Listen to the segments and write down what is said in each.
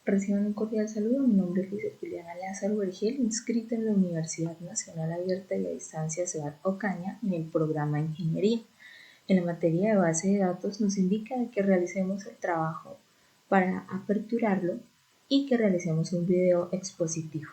Reciban un cordial saludo. Mi nombre es Luisa Juliana Lázaro Vergel, inscrita en la Universidad Nacional Abierta y a Distancia Ciudad Ocaña en el programa de Ingeniería. En la materia de base de datos nos indica que realicemos el trabajo para aperturarlo y que realicemos un video expositivo.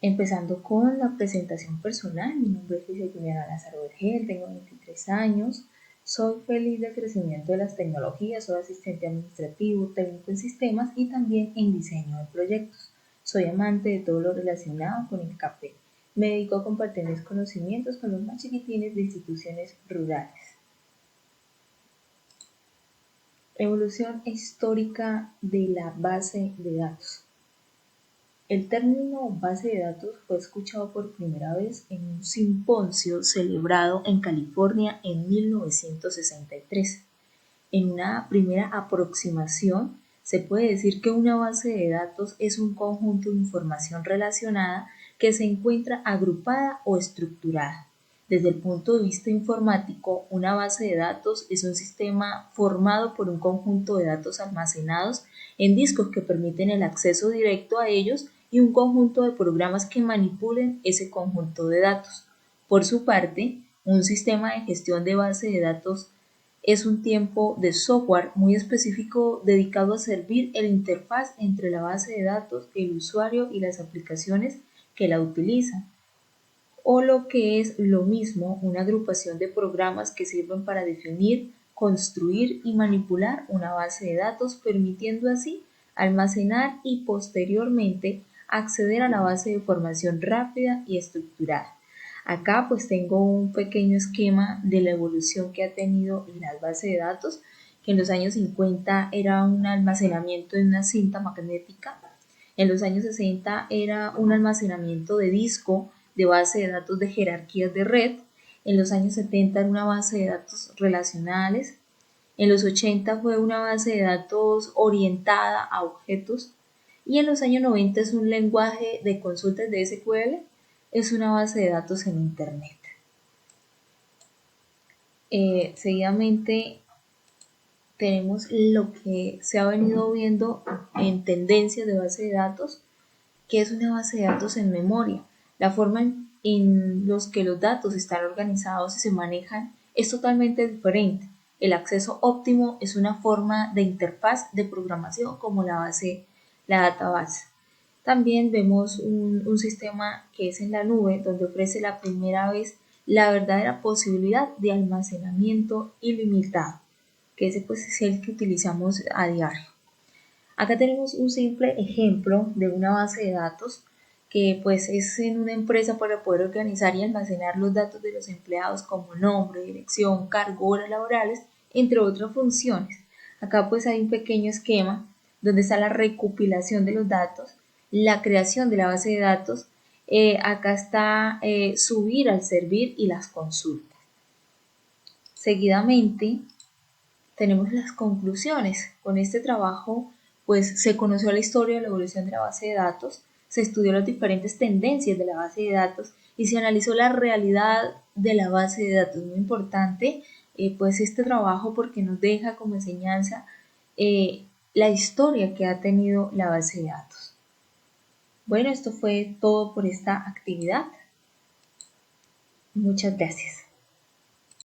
Empezando con la presentación personal, mi nombre es Luisa Juliana Lázaro Vergel, tengo 23 años. Soy feliz del crecimiento de las tecnologías, soy asistente administrativo, técnico en sistemas y también en diseño de proyectos. Soy amante de todo lo relacionado con el café. Me dedico a compartir mis conocimientos con los más chiquitines de instituciones rurales. Evolución histórica de la base de datos. El término base de datos fue escuchado por primera vez en un simposio celebrado en California en 1963. En una primera aproximación, se puede decir que una base de datos es un conjunto de información relacionada que se encuentra agrupada o estructurada. Desde el punto de vista informático, una base de datos es un sistema formado por un conjunto de datos almacenados en discos que permiten el acceso directo a ellos y un conjunto de programas que manipulen ese conjunto de datos. Por su parte, un sistema de gestión de base de datos es un tipo de software muy específico dedicado a servir el interfaz entre la base de datos, el usuario y las aplicaciones que la utilizan. O lo que es lo mismo, una agrupación de programas que sirven para definir, construir y manipular una base de datos, permitiendo así almacenar y posteriormente acceder a la base de información rápida y estructurada. Acá pues tengo un pequeño esquema de la evolución que ha tenido las bases de datos, que en los años 50 era un almacenamiento en una cinta magnética, en los años 60 era un almacenamiento de disco de base de datos de jerarquías de red, en los años 70 era una base de datos relacionales, en los 80 fue una base de datos orientada a objetos y en los años 90 es un lenguaje de consultas de SQL, es una base de datos en Internet. Seguidamente tenemos lo que se ha venido viendo en tendencias de base de datos, que es una base de datos en memoria. La forma en los que los datos están organizados y se manejan es totalmente diferente. El acceso óptimo es una forma de interfaz de programación como la database. También vemos un sistema que es en la nube, donde ofrece la primera vez la verdadera posibilidad de almacenamiento ilimitado, que ese pues es el que utilizamos a diario. Acá tenemos un simple ejemplo de una base de datos que pues es en una empresa para poder organizar y almacenar los datos de los empleados como nombre, dirección, cargo, horas laborales, entre otras funciones. Acá pues hay un pequeño esquema donde está la recopilación de los datos, la creación de la base de datos, acá está subir al servir y las consultas. Seguidamente tenemos las conclusiones. Con este trabajo pues se conoció la historia de la evolución de la base de datos, se estudió las diferentes tendencias de la base de datos y se analizó la realidad de la base de datos. Muy importante pues este trabajo porque nos deja como enseñanza la historia que ha tenido la base de datos. Bueno, esto fue todo por esta actividad. Muchas gracias.